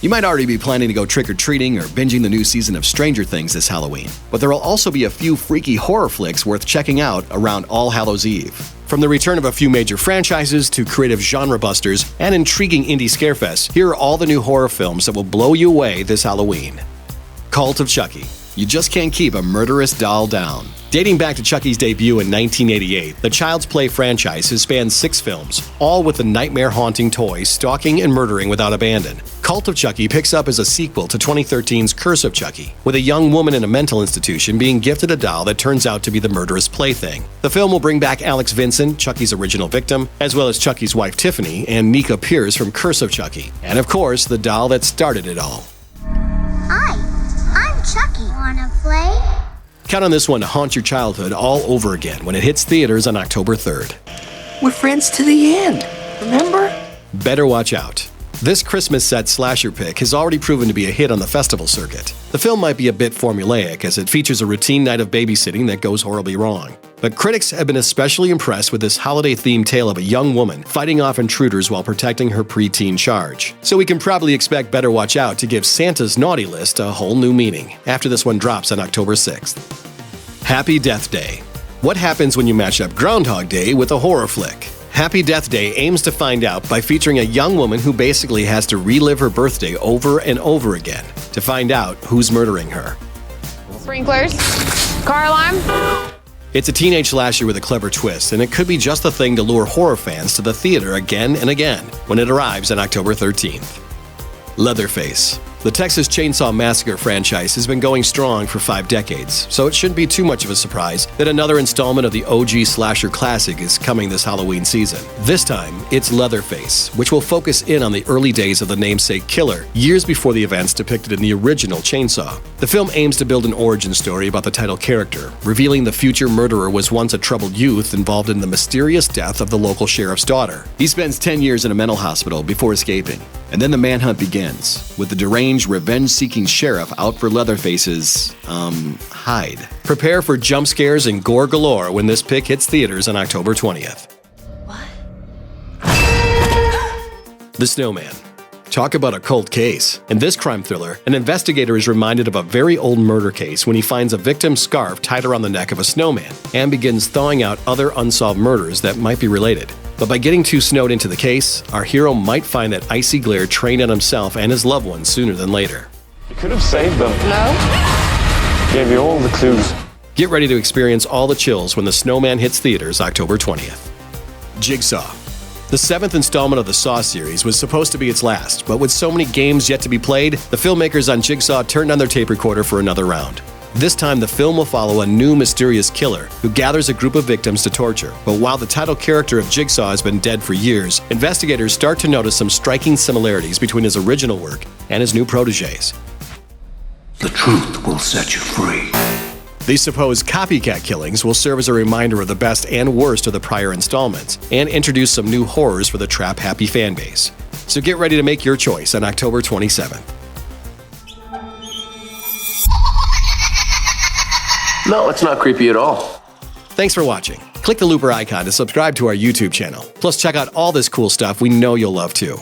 You might already be planning to go trick-or-treating or binging the new season of Stranger Things this Halloween, but there will also be a few freaky horror flicks worth checking out around All Hallows Eve. From the return of a few major franchises to creative genre busters and intriguing indie scarefests, here are all the new horror films that will blow you away this Halloween. Cult of Chucky. You just can't keep a murderous doll down. Dating back to Chucky's debut in 1988, the Child's Play franchise has spanned 6 films, all with the nightmare-haunting toy stalking and murdering without abandon. Cult of Chucky picks up as a sequel to 2013's Curse of Chucky, with a young woman in a mental institution being gifted a doll that turns out to be the murderous plaything. The film will bring back Alex Vincent, Chucky's original victim, as well as Chucky's wife Tiffany and Nika Pierce from Curse of Chucky, and of course, the doll that started it all. Hi, I'm Chucky. Wanna play? Count on this one to haunt your childhood all over again when it hits theaters on October 3rd. We're friends to the end, remember? Better watch out. This Christmas set slasher pick has already proven to be a hit on the festival circuit. The film might be a bit formulaic as it features a routine night of babysitting that goes horribly wrong. But critics have been especially impressed with this holiday-themed tale of a young woman fighting off intruders while protecting her preteen charge. So we can probably expect Better Watch Out to give Santa's naughty list a whole new meaning after this one drops on October 6th. Happy Death Day. What happens when you match up Groundhog Day with a horror flick? Happy Death Day aims to find out by featuring a young woman who basically has to relive her birthday over and over again to find out who's murdering her. Sprinklers, car alarm. It's a teenage slasher with a clever twist, and it could be just the thing to lure horror fans to the theater again and again when it arrives on October 13th. Leatherface. The Texas Chainsaw Massacre franchise has been going strong for 5 decades, so it shouldn't be too much of a surprise that another installment of the OG slasher classic is coming this Halloween season. This time, it's Leatherface, which will focus in on the early days of the namesake killer, years before the events depicted in the original Chainsaw. The film aims to build an origin story about the title character, revealing the future murderer was once a troubled youth involved in the mysterious death of the local sheriff's daughter. He spends 10 years in a mental hospital before escaping, and then the manhunt begins, with the deranged, revenge-seeking sheriff out for Leatherface's, hide. Prepare for jump scares and gore galore when this pick hits theaters on October 20th. What? The Snowman. Talk about a cold case. In this crime thriller, an investigator is reminded of a very old murder case when he finds a victim's scarf tied around the neck of a snowman and begins thawing out other unsolved murders that might be related. But by getting too snowed into the case, our hero might find that icy glare trained on himself and his loved ones sooner than later. You could have saved them. No. Gave you all the clues. Get ready to experience all the chills when The Snowman hits theaters October 20th. Jigsaw. The 7th installment of the Saw series was supposed to be its last, but with so many games yet to be played, the filmmakers on Jigsaw turned on their tape recorder for another round. This time, the film will follow a new mysterious killer who gathers a group of victims to torture. But while the title character of Jigsaw has been dead for years, investigators start to notice some striking similarities between his original work and his new protégés. The truth will set you free. These supposed copycat killings will serve as a reminder of the best and worst of the prior installments and introduce some new horrors for the trap-happy fanbase. So get ready to make your choice on October 27th. No, it's not creepy at all. Thanks for watching. Click the looper icon to subscribe to our YouTube channel. Plus, check out all this cool stuff we know you'll love too.